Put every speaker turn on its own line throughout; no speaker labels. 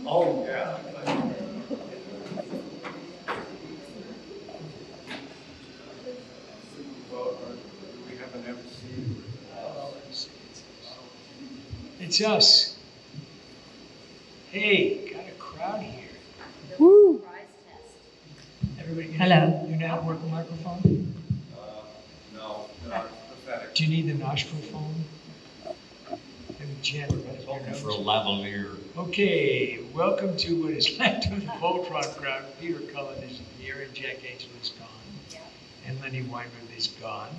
Oh, yeah. Well, do we have an MC?
It's us. Hey, got a crowd here.
Woo!
Everybody,
Hello.
You know how to work a microphone?
No, it's pathetic.
Do you need the nostril phone? Maybe Jen, right up
Looking
your
for a
nose.
lavalier.
Okay, welcome to what is left of the Voltron crowd. Peter Cullen is here, and Jack Angel is gone, and Lenny Weinberg is gone.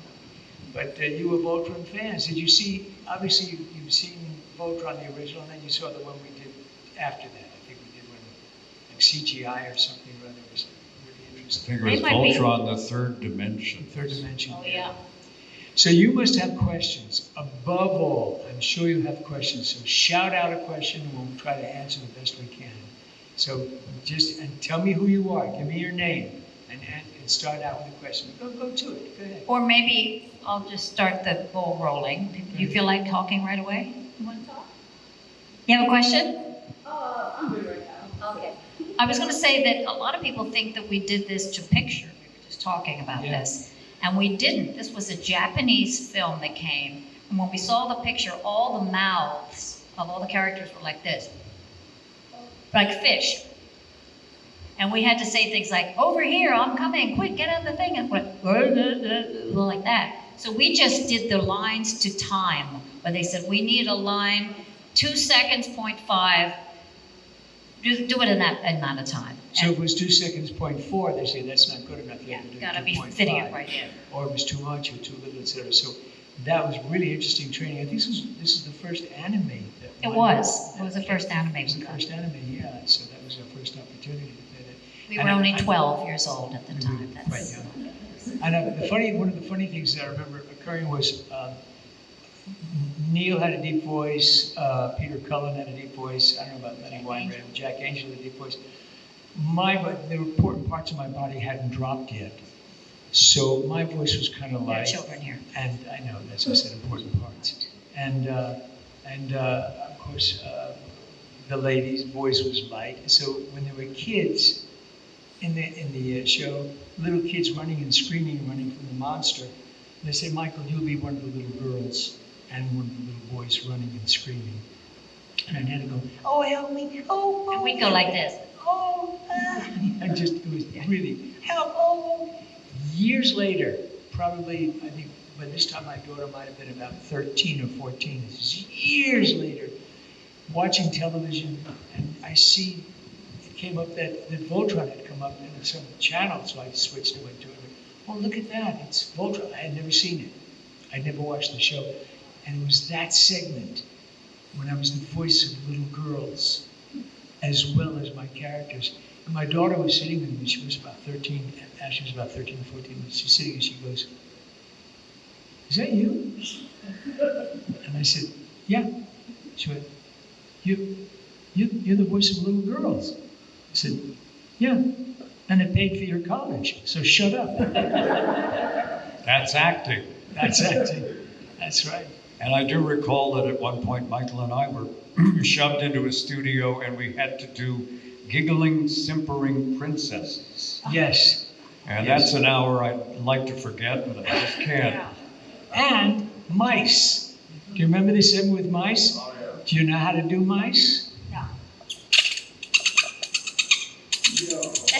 But you were Voltron fans. Did you see? Obviously, you've seen Voltron the original, and then you saw the one we did after that. I think we did one like CGI or something. Or other. It was really
I
interesting.
think it was
It might be.
Voltron, the third dimension.
Third dimension.
Oh, yeah.
So you must have questions. Above all, I'm sure you have questions. So shout out a question and we'll try to answer the best we can. So just and tell me who you are. Give me your name and start out with a question. Go to it. Go ahead.
Or maybe I'll just start the ball rolling. You feel like talking right away? You want to talk? You have a question?
I'm good right now.
Okay. I was going to say that a lot of people think that we did this to picture. We were just talking about this. And we didn't. This was a Japanese film that came. And when we saw the picture, all the mouths of all the characters were like this. Like fish. And we had to say things like, over here, I'm coming, quick, get on the thing. And went, like that. So we just did the lines to time, where they said, we need a line, 2 seconds, 0.5, do it in that amount of time.
So if it was 2 seconds, 0.4, they say that's not good enough. You have to do
Gotta be
2.5.
fitting it right in.
Or it was too much or too little, etc. So that was really interesting training. I think this is the first anime.
It was the first anime.
It was the first anime, yeah. So that was our first opportunity to play that.
We
And
were only 12 years old at the
we
time.
were quite young. And one of the funny things that I remember occurring was Neil had a deep voice, Peter Cullen had a deep voice. I don't know about Lenny Weinberg, Jack Angel had a deep voice. The important parts of my body hadn't dropped yet. So my voice was kind of
There are
like,
children here.
and I know, that's what I said, important parts. And of course, the lady's voice was light. So when there were kids in the show, little kids running and screaming, running from the monster, they said, Michael, you'll be one of the little girls and one of the little boys running and screaming. And I had to go, oh, help me, oh,
And we'd go like this.
oh, it was really, help, oh. Years later, probably, I think by this time my daughter might have been about 13 or 14. This is years later, watching television, and I see it came up that Voltron had come up in some channel, so I switched and went to it. Oh, look at that, it's Voltron. I had never seen it. I'd never watched the show. And it was that segment when I was the voice of little girls, as well as my characters. And my daughter was sitting with me, she was about 13, she was about 13 or 14, and she's sitting and she goes, is that you? And I said, yeah. She went, you're the voice of little girls. I said, yeah, and I paid for your college, so shut up.
That's acting.
That's acting, that's right.
And I do recall that at one point, Michael and I were shoved into a studio and we had to do giggling, simpering princesses.
Yes.
And
Yes.
that's an hour I'd like to forget, but I just can't.
Yeah.
And mice. Do you remember this segment with mice?
Oh, yeah.
Do you know how to do mice?
No.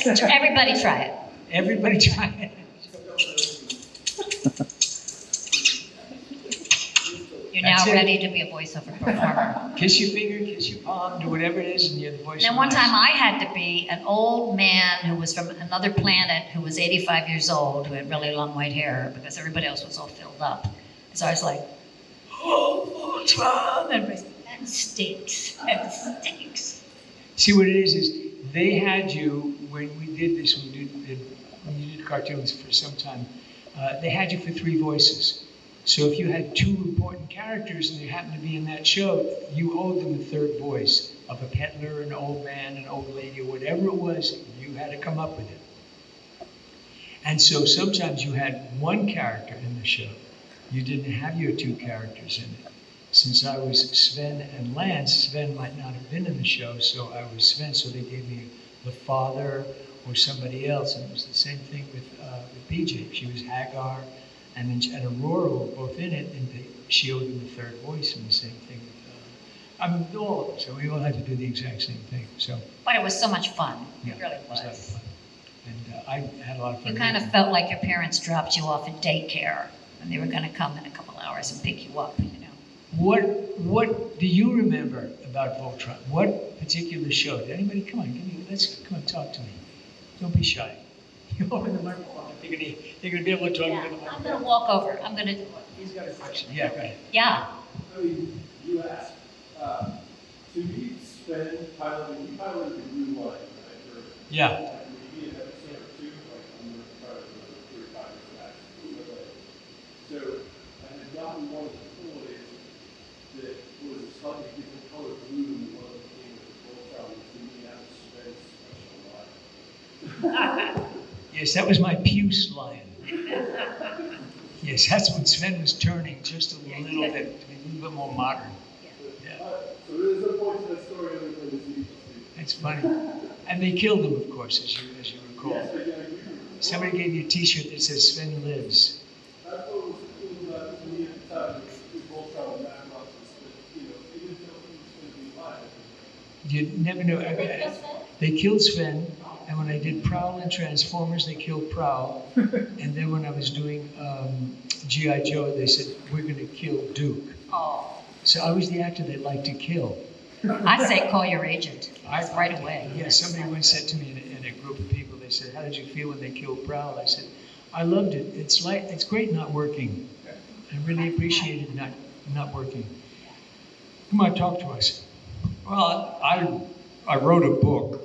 Everybody try it.
Everybody try it.
You're
That's
now
it.
ready to be a voiceover performer.
Kiss your finger, kiss your palm, do whatever it is, and you're the voice
Then
of
one
mice.
time I had to be an old man who was from another planet, who was 85 years old, who had really long white hair, because everybody else was all filled up. So I was like, oh, Voltron! And everybody said, that stinks, that stinks.
See what it is they had you, when we did this, when you did cartoons for some time, they had you for 3 voices. So if you had 2 important characters and they happened to be in that show, you owed them a 3rd voice of a peddler, an old man, an old lady, or whatever it was, you had to come up with it. And so sometimes you had 1 character in the show. You didn't have your 2 characters in it. since I was Sven and Lance, Sven might not have been in the show, so I was Sven, so they gave me the father or somebody else, and it was the same thing with BJ. She was Hagar, and then Aurora were both in it, and she owed them the third voice, and the same thing with, all of them, so we all had to do the exact same thing, so.
But it was so much fun.
Yeah,
It really
it was a lot of
was.
fun. And I had a lot of fun.
You kind of
doing it.
felt like your parents dropped you off at daycare and they were going to come in a couple hours and pick you up, you know.
What do you remember about Voltron? What particular show? Did anybody come on? Come on, talk to me. Don't be shy. You're holding the microphone. They're gonna be able to talk
Yeah,
to the
I'm
microphone.
going to walk over. I'm going to,
He's got a question. Yeah, go ahead.
yeah.
I mean, you asked, to me, Sven piloting, you piloted the blue line, right? For
Yeah.
maybe an episode or two, like I'm going to try to remember 3 or 5 years back. So I had gotten one of the toys that was a slightly different color blue than the one that came with the Voltron. To me, that was Sven's special line.
Yes, that was my puce lion. Yes, that's when Sven was turning just a little bit, to be a little bit more modern. Yeah,
So there's a point to that story other than the see.
that's funny. And they killed him, of course, as you recall.
Yes, I agree.
Somebody gave you a T-shirt that says Sven lives.
That's what was cool about to me at the time. Was Voltron and Mad Monsters, but you know, they didn't tell me it was going to be live.
You never know. They killed Sven, and when I did Prowl and Transformers, they killed Prowl. And then when I was doing G.I. Joe, they said, we're going to kill Duke.
Oh,
So I was the actor they liked to kill.
I say call your agent. Right away.
Yeah, somebody once said to me in a group of people, they said, how did you feel when they killed Prowl? I said, I loved it. It's great not working. I really appreciated not working. Come on, talk to us.
Well, I wrote a book,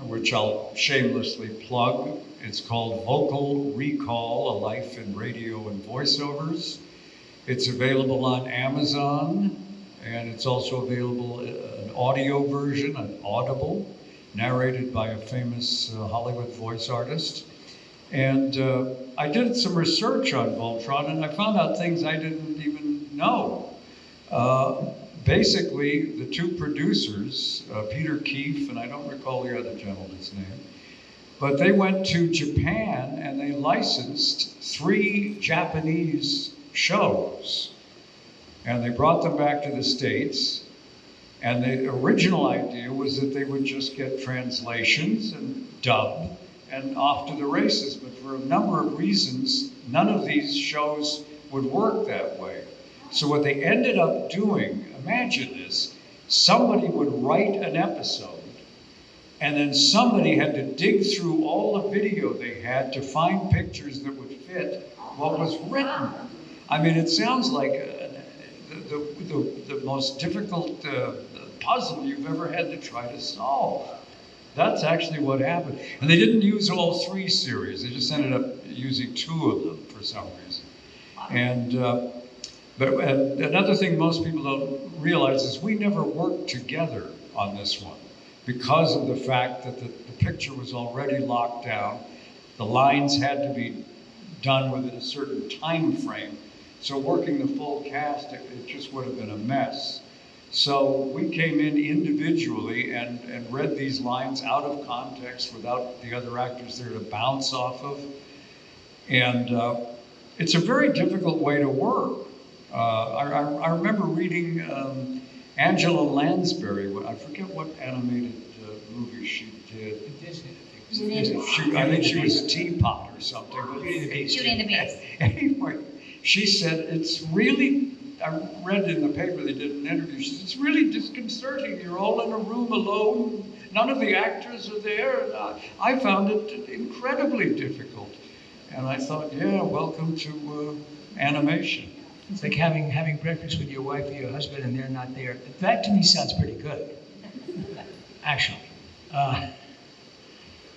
which I'll shamelessly plug. It's called Vocal Recall, A Life in Radio and Voiceovers. It's available on Amazon, and it's also available an audio version, an Audible, narrated by a famous Hollywood voice artist. And I did some research on Voltron, and I found out things I didn't even know. Basically, the two producers, Peter Keefe, and I don't recall the other gentleman's name, but they went to Japan and they licensed 3 Japanese shows. And they brought them back to the States. And the original idea was that they would just get translations and dub and off to the races. But for a number of reasons, none of these shows would work that way. So what they ended up doing, imagine this, somebody would write an episode, and then somebody had to dig through all the video they had to find pictures that would fit what was written. I mean, it sounds like the most difficult puzzle you've ever had to try to solve. That's actually what happened. And they didn't use all 3 series. They just ended up using 2 of them for some reason. And but another thing most people don't realize is we never worked together on this one because of the fact that the picture was already locked down. The lines had to be done within a certain time frame. So working the full cast, it just would have been a mess. So we came in individually and read these lines out of context without the other actors there to bounce off of. And it's a very difficult way to work. I remember reading Angela Lansbury. I forget what animated movie she did.
Disney,
I think she was a teapot or something.
Beauty and the Beast.
Anyway, she said it's really, I read in the paper, they did an interview, she said, it's really disconcerting. You're all in a room alone. None of the actors are there. And I found it incredibly difficult. And I thought, yeah, welcome to animation.
It's like having breakfast with your wife or your husband and they're not there. That to me sounds pretty good, actually.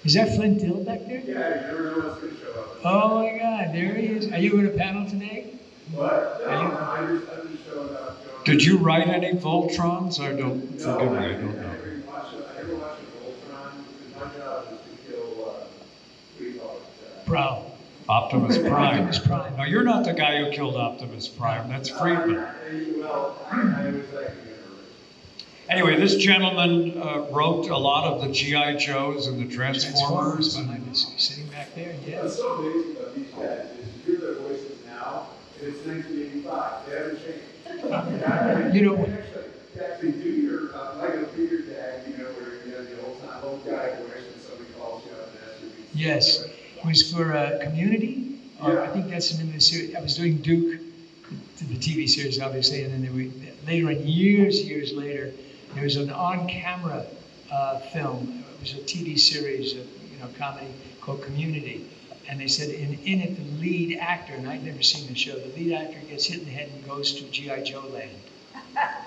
Is that Flint Dill back there?
Yeah, you never know what's going to show up.
Oh my God, there he is. Are you in a panel today?
What?
Are you?
I'm just showing up.
Did you write any Voltrons? I don't, forgive me, I don't know.
I never watched a Voltron. My job is to kill, what do you call it?
Prowl.
Optimus Prime.
Optimus Prime.
No, you're not the guy who killed Optimus Prime. That's Friedman.
Well, I was like,
Anyway, this gentleman wrote a lot of the G.I. Joes and the
Transformers
Transformers.
behind us, sitting back there, yeah.
what's so amazing about these guys is you hear their voices now, and it's 1985. They haven't changed.
You know,
You actually do your, like a Peter tag, you know, where you have the old guy voice when somebody calls you up and asks you.
yes, it was for Community. I think that's the name of the series. I was doing Duke, the TV series, obviously, and then later on, years later, there was an on-camera film. It was a TV series, comedy called Community. And they said in it, the lead actor, and I'd never seen the show, the lead actor gets hit in the head and goes to G.I. Joe land.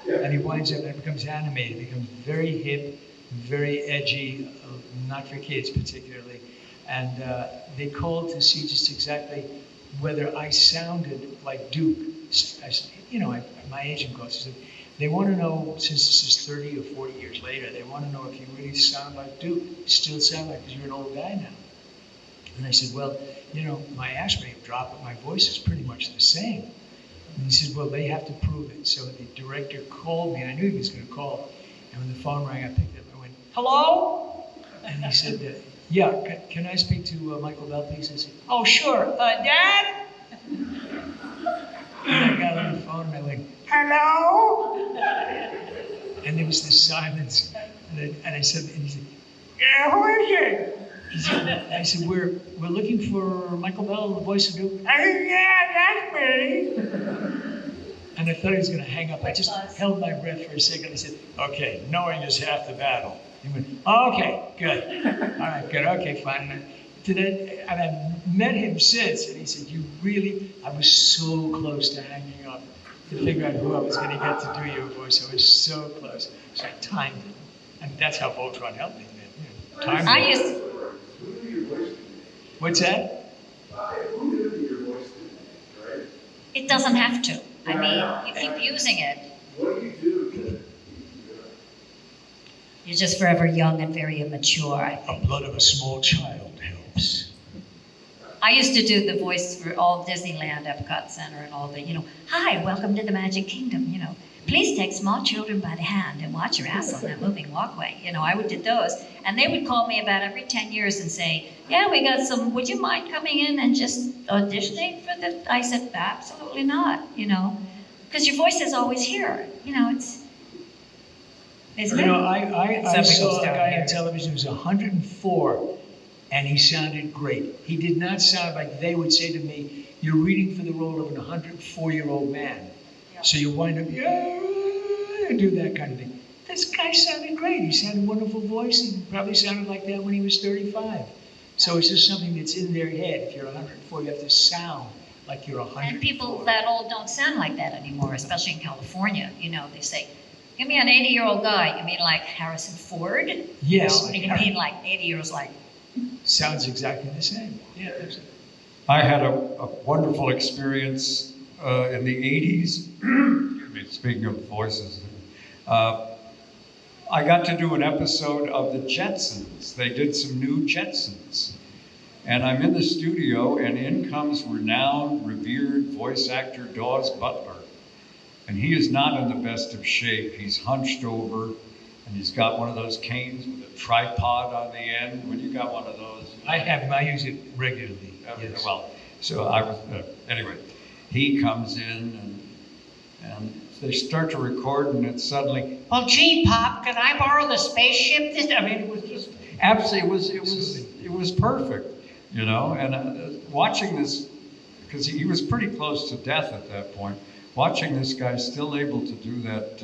And he winds up, and it becomes animated, it becomes very hip, very edgy, not for kids particularly. And they called to see just exactly whether I sounded like Duke. My agent calls, he said, they want to know, since this is 30 or 40 years later, they want to know if you really sound like Duke, still sound like, because you're an old guy now. And I said, well, my ash rate dropped, but my voice is pretty much the same. And he said, well, they have to prove it. So the director called me, and I knew he was going to call. And when the phone rang, I picked up. I went, hello? And he said, yeah, can I speak to Michael Bell, please? I said, oh, sure. Dad? And I got on the phone, and I went, hello? And there was this silence. And I said, and he said, yeah, who is it? I said, we're looking for Michael Bell, the voice of Duke. I said, yeah, that's me. And I thought he was going to hang up. I just held my breath for a second. I said, okay, knowing is half the battle. He went, okay, good. All right, good, okay, fine. And I met him since, and he said, I was so close to hanging up to figure out who I was going to get to do your voice. I was so close. So I timed it. And that's how Voltron helped me. Timed
I
it.
used to,
Who do your voice
What's that?
Who do your voice today, right?
it doesn't have to. I mean, you keep using it.
What do you do to keep it going?
You're just forever young and very immature, I
The
think.
blood of a small child helps.
I used to do the voice for all Disneyland, Epcot Center, and all the, hi, welcome to the Magic Kingdom, Please take small children by the hand and watch your ass on that moving walkway. I would do those. And they would call me about every 10 years and say, yeah, we got some, would you mind coming in and just auditioning for the, I said, absolutely not, because your voice is always here. It's, isn't it?
I
Some
saw
people
a
down
guy
here.
on television who was 104, and he sounded great. He did not sound like they would say to me, you're reading for the role of an 104-year-old man. So you wind up, and do that kind of thing. This guy sounded great. He sounded a wonderful voice. He probably sounded like that when he was 35. So it's just something that's in their head. If you're 104, you have to sound like you're 104.
And people that old don't sound like that anymore, especially in California. They say, give me an 80-year-old guy. You mean like Harrison Ford?
Yes.
You mean like 80 years like,
Sounds exactly the same. Yeah, absolutely.
I had a wonderful experience in the 80s. Speaking of voices, I got to do an episode of the Jetsons. They did some new Jetsons. And I'm in the studio, and in comes renowned, revered voice actor Dawes Butler. And he is not in the best of shape. He's hunched over, and he's got one of those canes with a tripod on the end. When you got one of those,
I have him. I use it regularly. Yes.
well, so I was anyway. He comes in, and they start to record, and it's suddenly, well, gee, Pop, can I borrow the spaceship? It was just absolutely, it was perfect, And watching this, because he was pretty close to death at that point. Watching this guy still able to do that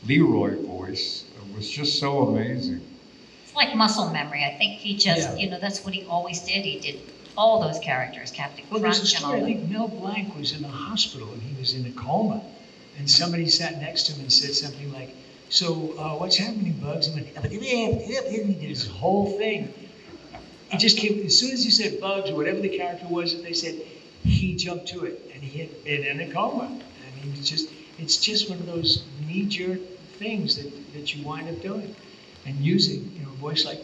Leroy voice was just so amazing.
it's like muscle memory. I think he just, that's what he always did. He did all those characters, Captain
Well, there's a
Crunch and all
story. I
that.
think Mel Blanc was in the hospital and he was in a coma. And somebody sat next to him and said something like, so what's happening, Bugs? And he did his whole thing. It just came, as soon as you said Bugs or whatever the character was that they said, he jumped to it. And he had been in a coma. And he was just, it's just one of those knee-jerk things that you wind up doing. And using, a voice like,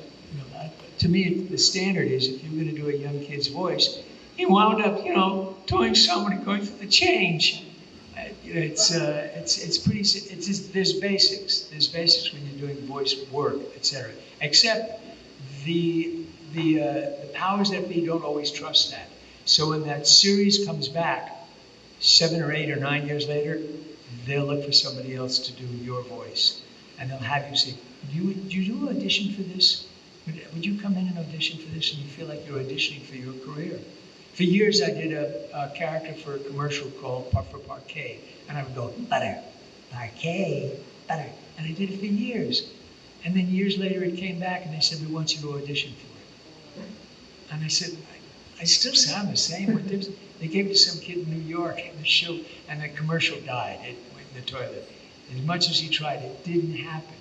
to me, the standard is if you're going to do a young kid's voice, he wound up, doing so many, going through the change. It's pretty. It's just, there's basics. There's basics when you're doing voice work, etc. Except the powers that be don't always trust that. So when that series comes back, 7 or 8 or 9 years later, they'll look for somebody else to do your voice, and they'll have you say, "Do you audition for this? Would you come in and audition for this?" And you feel like you're auditioning for your career. For years, I did a character for a commercial called for Parquet, and I would go, "Butter, Parquet, butter," and I did it for years. And then years later, it came back, and they said, "We want you to audition for it." And I said, I still sound the same. What difference? They gave it to some kid in New York, and the show, and the commercial died. It went in the toilet. As much as he tried, it didn't happen.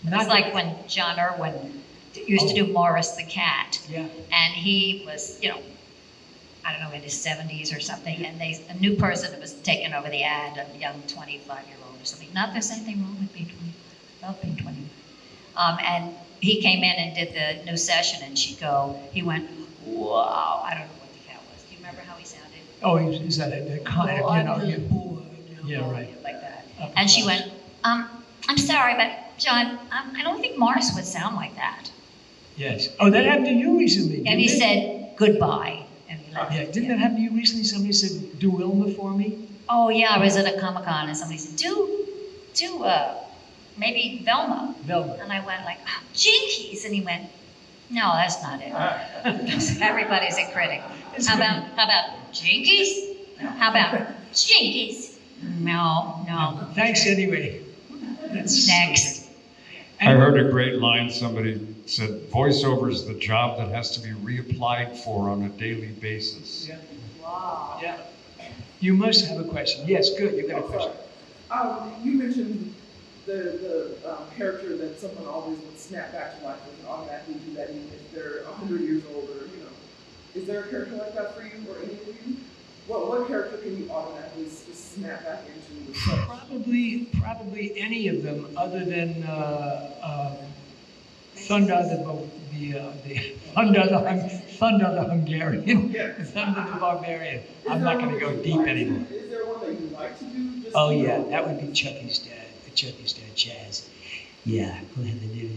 It's like when John Irwin used to do Morris the Cat.
Yeah.
And he was, I don't know, in his 70s or something, and a new person was taking over the ad, a young 25-year-old or something. Not there's anything wrong with being 25. I love being 25. And he came in and did the new session, and he went, "Wow." I don't know what the cat was. Do you remember how he sounded?
Oh, is that a kind of, yeah, right.
Like that.
Upper
And she
class.
went, "I'm sorry, but John, I don't think Morris would sound like that."
Yes. Oh, that happened to you recently, didn't
And he
it?
said, "Goodbye." And he left.
Yeah, didn't that happen to you recently? Somebody said, "Do Wilma for me."
Oh yeah, I was at a Comic-Con and somebody said, maybe Velma.
Velma.
And I went like, "Oh, Jinkies," and he went, "No, that's not it." Everybody's a critic. How about Jinkies? How about Jinkies? No.
Thanks anyway. That's
Next.
I heard a great line. Somebody said, "Voiceover is the job that has to be reapplied for on a daily basis."
Yeah.
Wow.
Yeah. You must have a question. Yes, good. You got a question.
You mentioned the character that someone always would snap back to life with and automatically do that even if they're 100 years old or, Is there a character like that for you or any of you? What character can you automatically just snap back into with such?
Probably any of them other than Thunder the Hungarian, Thunder the Barbarian. I'm not going to go deep anymore.
Is there one that you like to do? Just
Oh yeah, that would be Chucky's dad, Chaz. Yeah, who had to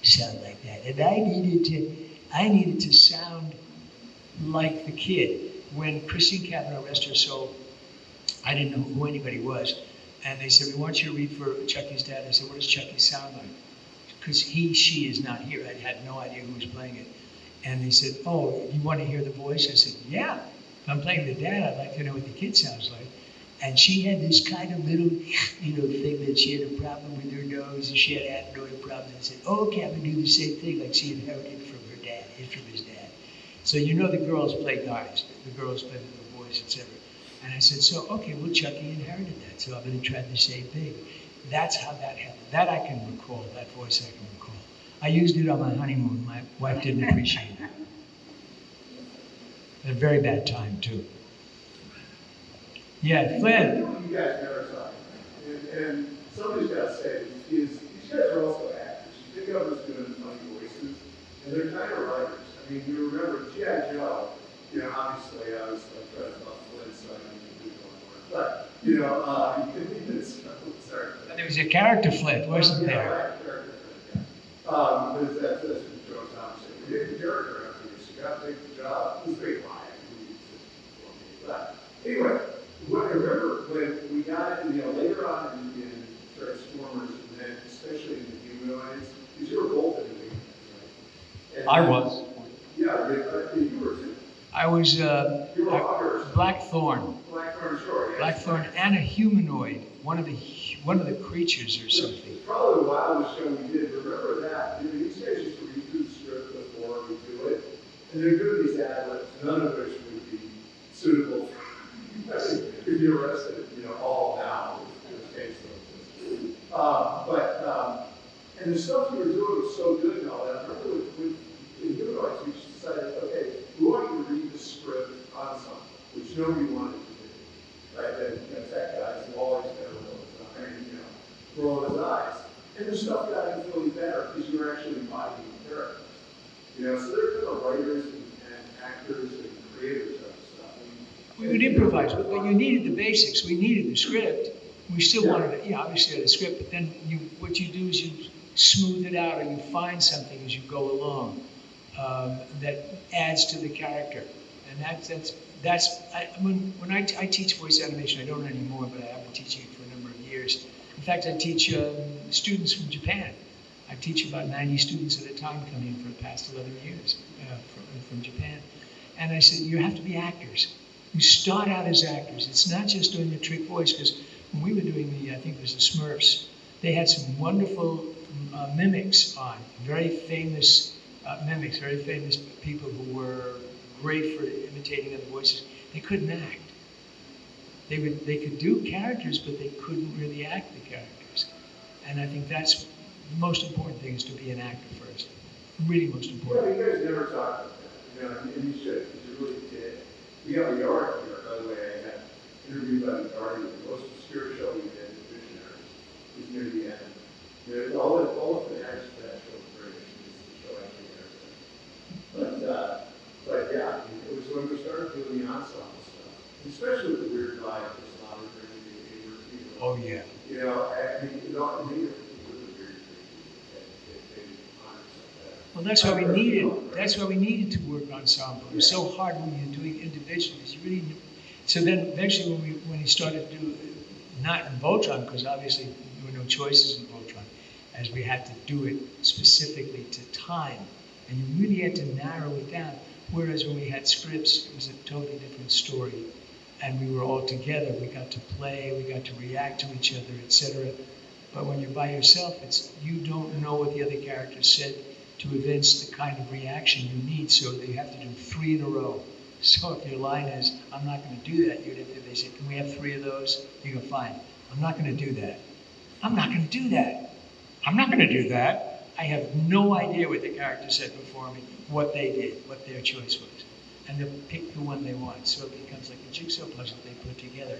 sound like that. And I needed to sound like the kid. When Christine Cavanaugh, rest her soul, I didn't know who anybody was. And they said, "We want you to read for Chucky's dad." I said, "What does Chucky sound like?" Because she is not here. I had no idea who was playing it. And they said, "Oh, you want to hear the voice?" I said, "Yeah. If I'm playing the dad, I'd like to know what the kid sounds like." And she had this kind of little, thing that she had a problem with her nose, and she had adenoid problems. And I said, "Oh, okay, I'm going to do the same thing," like she inherited from her dad, from his dad. So the girls play guys. The girls play the little boys, etc. And I said, "So, okay, well, Chucky inherited that, so I'm going to try the same thing." That's how that happened. That I can recall, that voice I can recall. I used it on my honeymoon. My wife didn't appreciate it. At a very bad time, too. Yeah, Flynn.
You guys never saw it. And somebody's got to say, these guys are also actors. You think of them as doing funny voices, and they're kind of writers. I mean, you remember G.I. Joe, obviously I was like trying to buff Flynn, so I didn't do it anymore. But, sorry.
And there was a character Flint, wasn't there?
Right, character Flynn, yeah. Because that's what Joe Thomas said. We did the character after this. You got to take the job. It was very lying. But anyway, what I remember when we got later on in Transformers, and then especially in the humanoids, because you were both in the humanoids, right?
I was.
Yeah, you were too.
I was
You were August.
Blackthorn.
Blackthorn, sure. Yeah.
Blackthorn and a humanoid, one of the creatures or something.
Probably the wildest show we did. Remember that? These guys used to read through the script before we do it, and they're doing these ad-libs, none of which would be suitable. You'd be arrested, all now. And the stuff you were doing was so good and all that. I remember with humanoids, we just decided, okay, we want you to read the script on something, which nobody wanted to do. Right? And tech guys have always got to roll his eyes. And the stuff got infinitely better because you were actually embodying the characters. So they're kind of writers and actors and creators of stuff.
We would improvise, but you needed the basics. We needed the script. We still wanted to, obviously had a script, but then what you do is you smooth it out or you find something as you go along that adds to the character. And when I teach voice animation, I don't anymore, but I have been teaching it for a number of years. In fact, I teach students from Japan. I teach about 90 students at a time coming in for the past 11 years from Japan. And I said, you have to be actors. You start out as actors. It's not just doing the trick voice, because when we were doing I think it was the Smurfs, they had some wonderful mimics on, very famous mimics, very famous people who were great for imitating other voices. They couldn't act. They could do characters, but they couldn't really act the characters. And I think that's the most important thing, is to be an actor first. Really most important.
You guys never talk about that. And you should, because you really did. We have a yard here, by the way. I got interviewed by the Guardian. The most obscure show we did, The Visionaries, is near the end. All of the actors for that show were great. It's the show I think but yeah, it was when we started doing the ensemble stuff, especially with the weird vibe, this lot of people.
Oh yeah.
I mean, with the weird things,
Well, that's why we needed. That's why we needed to work ensemble. It was so hard when you're doing individually. You really. So then, eventually, when he started to do, not in Voltron, because obviously there were no choices in Voltron, as we had to do it specifically to time, and you really had to narrow it down. Whereas when we had scripts, it was a totally different story, and we were all together. We got to play, we got to react to each other, etc. But when you're by yourself, you don't know what the other character said to evince the kind of reaction you need, so that you have to do 3 in a row. So if your line is, I'm not going to do that, they say, can we have 3 of those? You go, fine, I'm not going to do that. I'm not going to do that. I'm not going to do that. I have no idea what the character said before me, what they did, what their choice was. And they'll pick the one they want. So it becomes like a jigsaw puzzle they put together.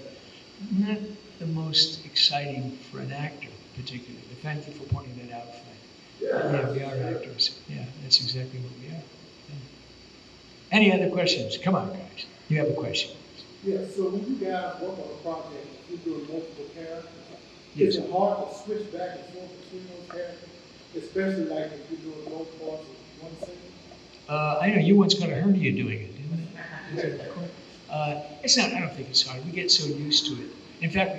Not the most exciting for an actor, particularly. But thank you for pointing that out, Frank. Yeah, we are actors. Yeah, that's exactly what we are. Yeah. Any other questions? Come on, guys. You have a question.
Yeah, so when you guys work on a project, you're doing multiple characters.
Yes.
Is it hard to switch back and forth between those characters? Especially like if you're doing both parts of one scene?
I know you once got a hernia doing it, didn't it? It's not, I don't think it's hard. We get so used to it. In fact,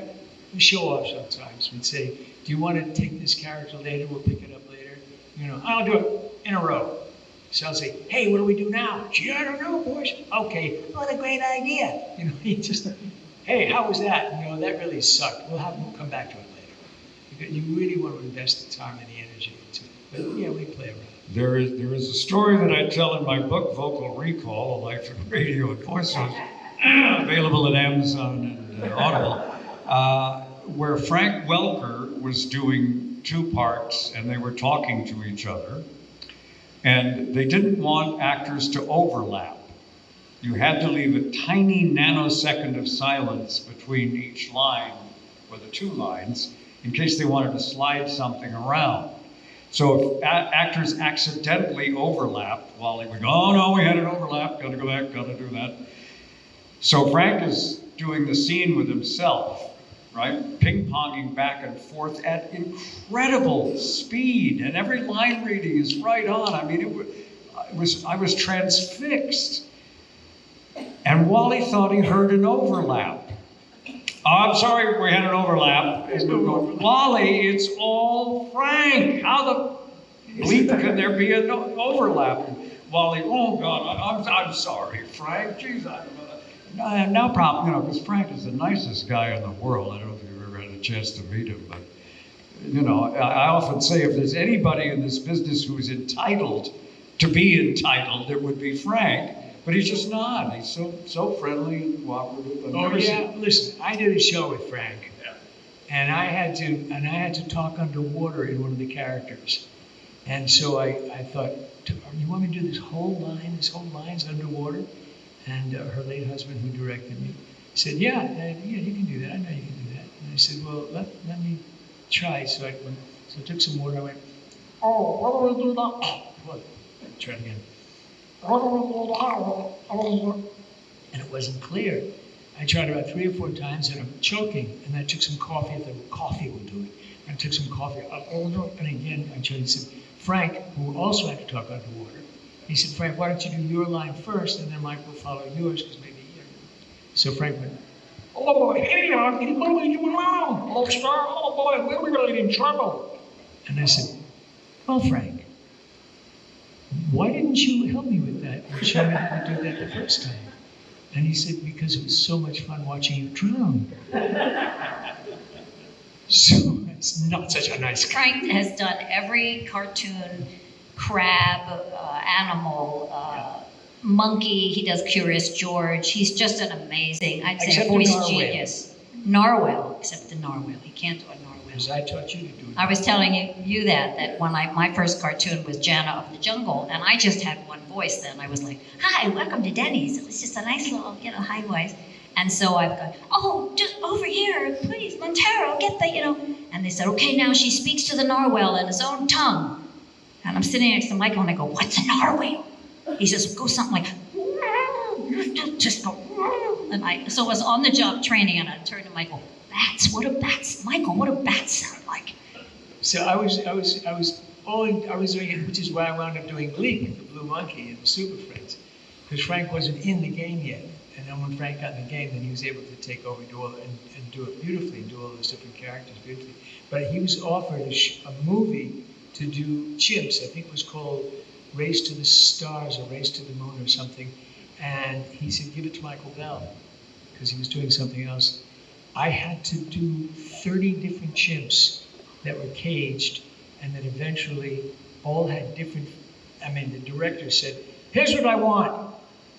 we show off sometimes. We'd say, do you want to take this character later? We'll pick it up later. I'll do it in a row. So I'll say, hey, what do we do now? Gee, I don't know, boys. Okay, what a great idea. You just, hey, how was that? That really sucked. We'll come back to it later. Because you really want to invest the time and the energy into it. But yeah, we play around.
There is a story that I tell in my book, Vocal Recall, A Life in Radio and Voices, available at Amazon and Audible, where Frank Welker was doing 2 parts and they were talking to each other. And they didn't want actors to overlap. You had to leave a tiny nanosecond of silence between each line, or the 2 lines, in case they wanted to slide something around. So if actors accidentally overlapped, Wally would go, oh no, we had an overlap, gotta go back, gotta do that. So Frank is doing the scene with himself, right? Ping-ponging back and forth at incredible speed, and every line reading is right on. I mean, I was transfixed. And Wally thought he heard an overlap. Oh, I'm sorry, we had an overlap. Wally, it's all Frank. How the bleep can there be an overlap? Wally, oh God, I'm sorry, Frank. Jeez, I don't know. No problem, because Frank is the nicest guy in the world. I don't know if you've ever had a chance to meet him, but I often say if there's anybody in this business who's entitled to be entitled, it would be Frank. But he's just not. He's so friendly and cooperative.
Listen, I did a show with Frank, and I had to talk underwater in one of the characters, and so I thought, you want me to do this whole line's underwater? And her late husband, who directed me, said, yeah, you can do that. I know you can do that. And I said, well, let me try. So I took some water. I went, oh, what do we do now? Well, try it again. And it wasn't clear. I tried about 3 or 4 times and I'm choking. And I took some coffee. I thought, coffee will do it. I took some coffee. And again, I tried. He said, Frank, who also had to talk underwater, he said, Frank, why don't you do your line first and then Mike will follow yours because maybe you know. So Frank went, oh boy, hey, oh boy, we're really in trouble. And I said, well, Frank, why didn't you help me with that and show me how to do that the first time? And he said, because it was so much fun watching you drown. So it's not such a nice guy.
Frank has done every cartoon, crab, animal, monkey. He does Curious George. He's just an amazing, I'd say,
Except
a voice
the narwhal.
genius. Narwhal, except the narwhal. He can't do a narwhal.
Because I taught you to do it.
I was telling you that when my first cartoon was Jana of the Jungle, and I just had one voice then. I was like, hi, welcome to Denny's. It was just a nice little, high voice. And so I've gone, oh, just over here, please, Montero, get the, And they said, okay, now she speaks to the narwhal in his own tongue. And I'm sitting next to Michael and I go, what's a narwhal? He says, go something like, just go, and so I was on the job training and I turned to Michael, Michael, what do bats sound like?
So I was doing it, which is why I wound up doing Gleek, the Blue Monkey, and the Super Friends, because Frank wasn't in the game yet. And then when Frank got in the game, then he was able to take over and do it beautifully, and do all those different characters beautifully. But he was offered a movie to do chimps. I think it was called Race to the Stars or Race to the Moon or something. And he said, give it to Michael Bell, because he was doing something else. I had to do 30 different chimps that were caged and that eventually all had different, the director said, here's what I want.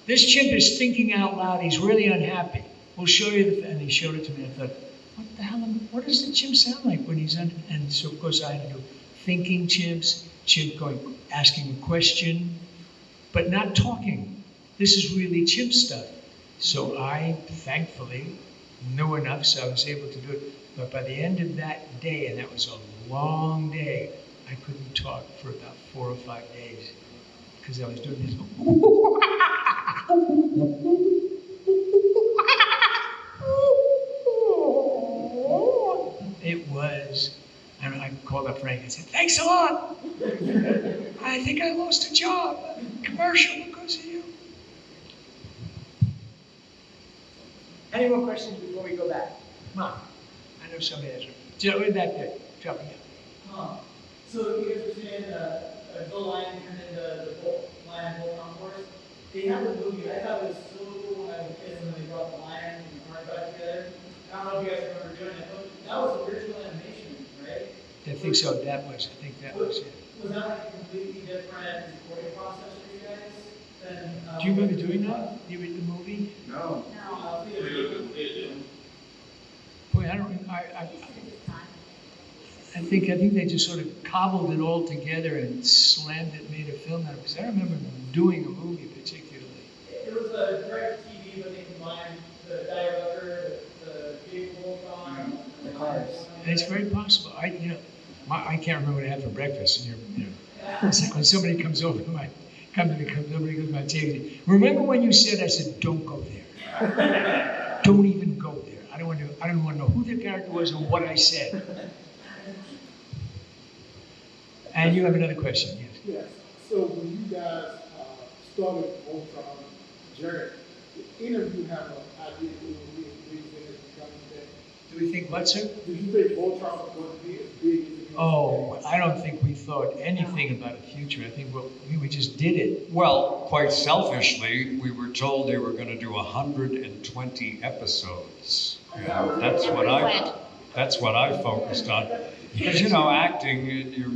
This chimp is thinking out loud. He's really unhappy. We'll show you and he showed it to me. I thought, what the hell, what does the chimp sound like when he's and so of course I had to do thinking chimp asking a question, but not talking. This is really chimp stuff. So I, thankfully, knew enough, so I was able to do it. But by the end of that day, and that was a long day, I couldn't talk for about 4 or 5 days because I was doing this. It was, and I called up Frank and said, thanks a lot. I think I lost a job, commercial because of you. Any more questions before we go back? Come on. I know somebody has one. Joe, way back there. Drop me down.
So you guys were saying the lion turned into the lion Voltron horse. They had the movie. I thought it was so cool when I was a kid when they brought the lion and the horse back together. I don't know if you guys remember doing it, but that was original animation, right?
I think so. I think that was it.
Was that like a completely different recording process for you guys? Than,
Do you remember doing that? You read the movie?
No.
Boy, I don't. I think they just sort of cobbled it all together and slammed it, made a film out of it. Because I remember doing a movie particularly.
It was a direct TV, but they combined the director, the big Voltron, and the cars.
And it's very possible. I can't remember what I had for breakfast. And it's like when somebody comes over to my table. Remember when you said? I said, don't go there. Don't even go there. I don't want to know who the character was or what I said. And you have another question, yes?
Yes. So when you guys started Voltron journey, did any of you have an idea it would be as big as it has become today?
Do we think what, sir?
Did you think Voltron was going to be as big as it is?
Oh, I don't think we thought anything about a future. I think we just did it.
Well, quite selfishly, we were told they were going to do 120 episodes. And that's what I focused on. Because, acting, you're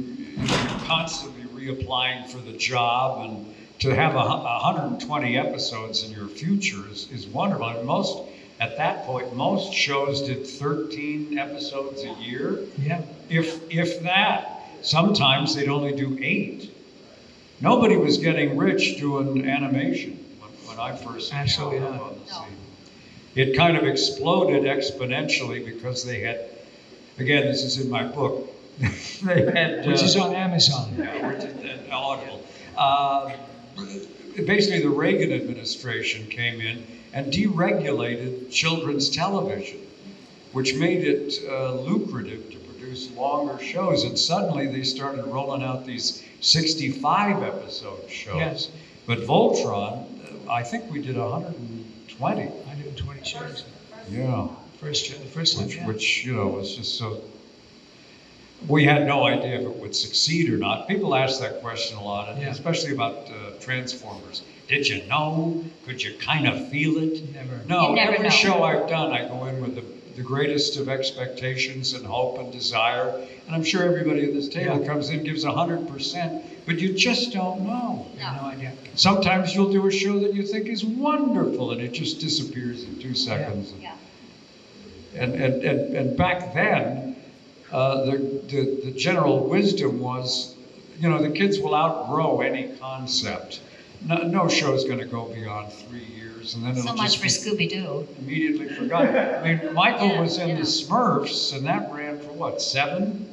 constantly reapplying for the job, and to have 120 episodes in your future is wonderful. And at that point, most shows did 13 episodes a year.
Yeah.
If that. Sometimes they'd only do 8. Nobody was getting rich doing animation when I first
Absolutely
showed
not.
up on the scene. It kind of exploded exponentially because they had, again, this is in my book, they had...
Which is on Amazon.
Yeah, which is Audible. Basically, the Reagan administration came in and deregulated children's television, which made it lucrative to produce longer shows. And suddenly they started rolling out these 65 episode shows.
Yes.
But Voltron, I think we did 120.
120 shows.
Yeah.
The first time, yeah.
Which, you know, was just so. We had no idea if it would succeed or not. People ask that question a lot,
Yeah.
especially about Transformers. Did you know? Could you kind of feel it?
Never.
No,
You never
every
know.
show I've done, I go in with the greatest of expectations and hope and desire. And I'm sure everybody at this table
Yeah.
comes in, gives 100%, but you just don't know.
I have no idea.
Sometimes you'll do a show that you think is wonderful and it just disappears in 2 seconds.
Yeah.
And back then, the general wisdom was, you know, the kids will outgrow any concept. No show's going to go beyond 3 years, and then it'll
So much
just
for
be
Scooby-Doo.
immediately forgotten. I mean, Michael
Yeah,
was in
yeah.
the Smurfs, and that ran for what, 7?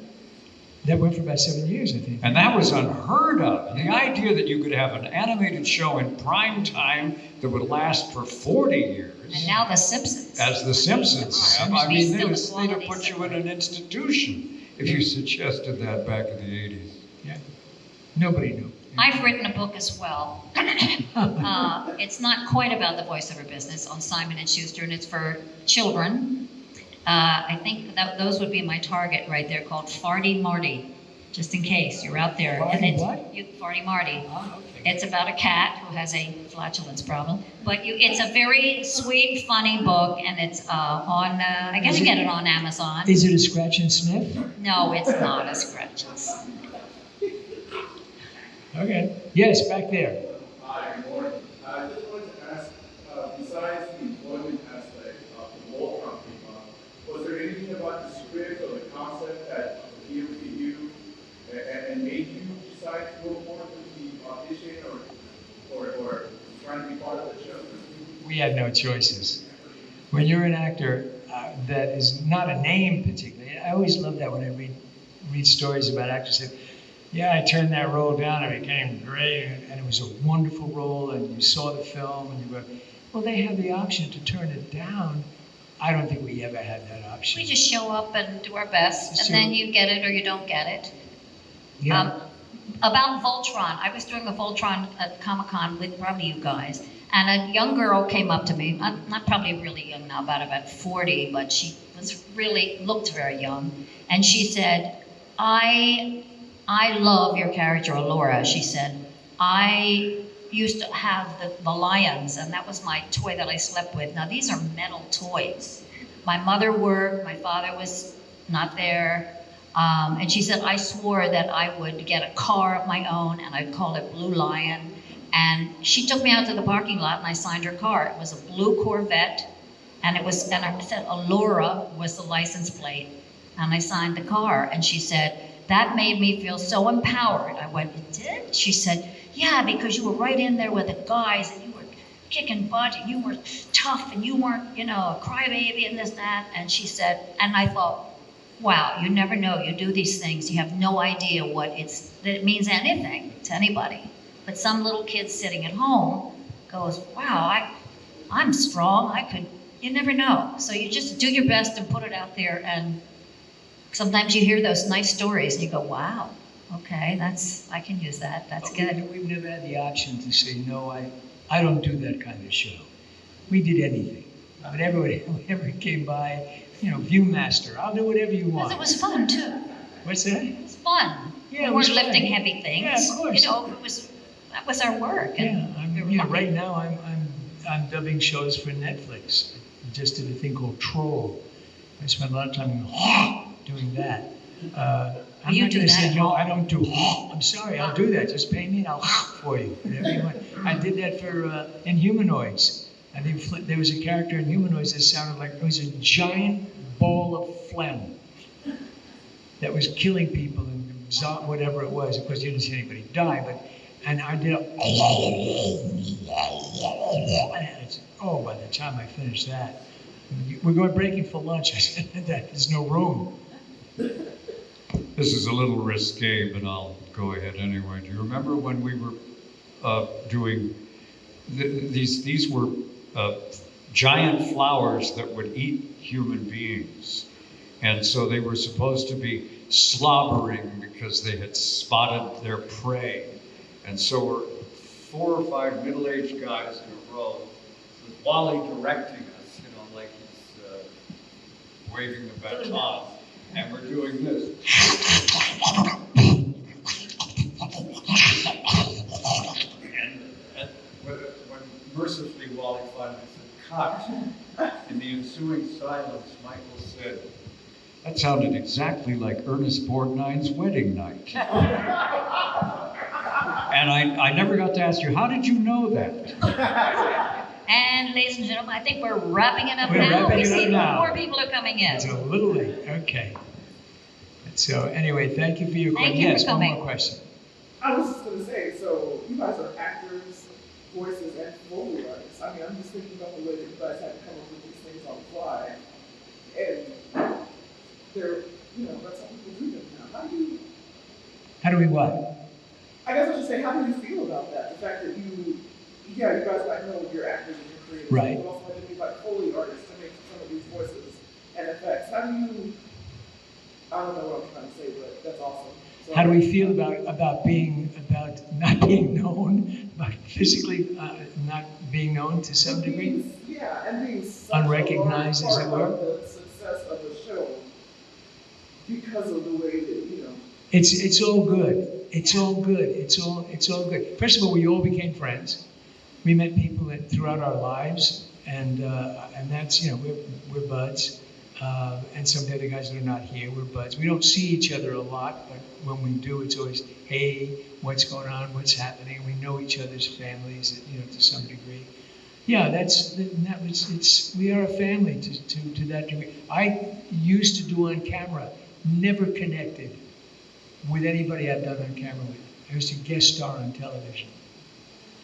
That went for about 7 years, I think.
And that was unheard of. And the idea that you could have an animated show in prime time that would last for 40 years.
And now The Simpsons.
As The Simpsons have. I
Be
mean,
still
they'd
the
have
quality
put you in an institution if you suggested that back in the 80s.
Yeah. Nobody knew.
I've written a book as well. It's not quite about the voiceover business on Simon & Schuster, and it's for children. I think those would be my target right there, called Farty Marty, just in case you're out there.
Farty
and it's,
what?
Farty Marty.
Ah, okay.
It's about a cat who has a flatulence problem. But it's a very sweet, funny book, and it's on, I guess you get it on Amazon.
Is it a scratch and sniff?
No, it's not a scratches.
Okay. Yes, back there.
Hi, good morning. I just wanted to ask, besides the employment aspect of the Voltron theme, was there anything about the script or the concept that appealed to you and made you decide to go forward with the audition or trying to be part of the show?
We had no choices. When you're an actor that is not a name particularly, I always love that when I read stories about actors that, yeah, I turned that role down, it became great, and it was a wonderful role, and you saw the film, and you go, well, they have the option to turn it down. I don't think we ever had that option.
We just show up and do our best,
So-
and then you get it or you don't get it.
Yeah.
About Voltron, I was doing a Voltron at Comic-Con with probably you guys, and a young girl came up to me, not probably really young now, about 40, but she was really, looked very young, and she said, I love your character, Allura. She said, I used to have the lions, and that was my toy that I slept with. Now, these are metal toys. My mother worked, my father was not there, and she said, I swore that I would get a car of my own, and I'd call it Blue Lion. And she took me out to the parking lot, and I signed her car. It was a blue Corvette, and I said Allura was the license plate, and I signed the car, and she said, that made me feel so empowered. I went, it did? She said, yeah, because you were right in there with the guys, and you were kicking butt, and you were tough, and you weren't, you know, a crybaby and this, that. And she said, and I thought, wow, you never know. You do these things, you have no idea that it means anything to anybody. But some little kid sitting at home goes, wow, I'm strong, you never know. So you just do your best and put it out there, and sometimes you hear those nice stories and you go, wow, okay, I can use that, that's good.
We've never had the option to say, no, I don't do that kind of show. We did anything. Whenever it came by, you know, Viewmaster, I'll do whatever you want.
Because it was fun too.
What's that?
It was fun.
Yeah,
We
it was
weren't lifting
fun.
heavy things.
Yeah, of course.
You know, that was our work.
Yeah,
And we were lucky.
right now I'm dubbing shows for Netflix. I just did a thing called Troll. I spent a lot of time doing that. I'm
You
not
do
going to say,
that.
no, I don't do, I'm sorry, I'll do that. Just pay me and I'll for you. Whatever you want. I did that for Inhumanoids. I think there was a character in Humanoids that sounded like it was a giant ball of phlegm that was killing people and whatever it was. Of course, you didn't see anybody die, and I did by the time I finished that, we're going breaking for lunch. I said, there's no room.
This is a little risque, but I'll go ahead anyway. Do you remember when we were doing these were giant flowers that would eat human beings. And so they were supposed to be slobbering because they had spotted their prey. And so were 4 or 5 middle-aged guys in a row, with Wally directing us, like he's waving the baton. And we're doing this. And when mercifully Wally finally said, cut, in the ensuing silence, Michael said, that sounded exactly like Ernest Borgnine's wedding night. And I never got to ask you, how did you know that?
And ladies and gentlemen, I think we're wrapping it up
We're
now.
wrapping
We
it
see
up now.
more people are coming in.
It's a little late, okay. So anyway, thank you for your
Thank
question.
you for
Yes, one
coming.
more question.
I was just gonna say, so you guys are actors, voices, and Foley artists. I mean, I'm just thinking about the way that you guys had to come up with these things on the fly. And they're, that's how people do them now.
How do we what?
I guess I should say, how do you feel about that? The fact that you guys might know you're actors and you're creators,
Right.
but also had to be like Foley artists to make some of these voices and effects. How do you, I don't know what I'm trying to say, but that's awesome. So,
How do we feel about not being known, about physically not being known to some degree?
Yeah, and being such
Unrecognized,
a
as
large
it
part
were?
of the success of the show because of the way that,
It's all good. It's all good. It's all good. First of all, we all became friends. We met people throughout our lives, and that's we're buds. And some of the other guys that are not here, we're buds. We don't see each other a lot, but when we do, it's always, hey, what's going on? What's happening? We know each other's families, to some degree. Yeah, we are a family to that degree. I used to do on camera, never connected with anybody I've done on camera with. I used to guest star on television.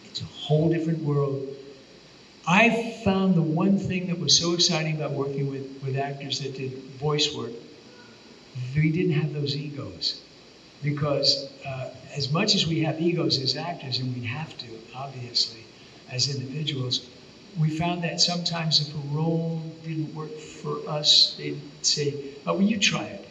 It's a whole different world. I found the one thing that was so exciting about working with actors that did voice work, we didn't have those egos. Because as much as we have egos as actors, and we have to, obviously, as individuals, we found that sometimes if a role didn't work for us, they'd say, oh, will you try it?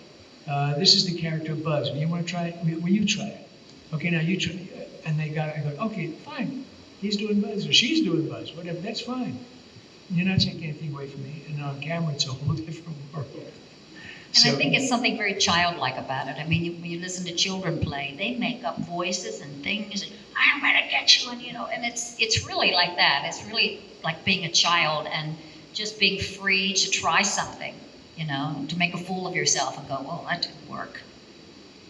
This is the character Buzz. Will you want to try it? Will you try it? Okay, now you try it. And I go, okay, fine. He's doing Buzz, or she's doing Buzz, whatever, that's fine. You're not taking anything away from me. And on camera, it's a whole different world.
And I think it's something very childlike about it. I mean, when you listen to children play, they make up voices and things, and I'm gonna get you, and and it's really like that. It's really like being a child and just being free to try something, to make a fool of yourself and go, oh, that didn't work.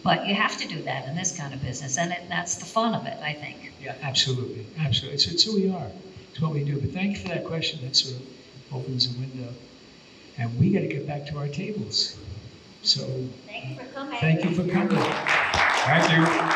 But you have to do that in this kind of business, and that's the fun of it, I think.
Yeah, absolutely, absolutely. It's who we are. It's what we do. But thank you for that question. That sort of opens a window. And we got to get back to our tables. So
Thank you for coming.
thank you for coming.
Thank you.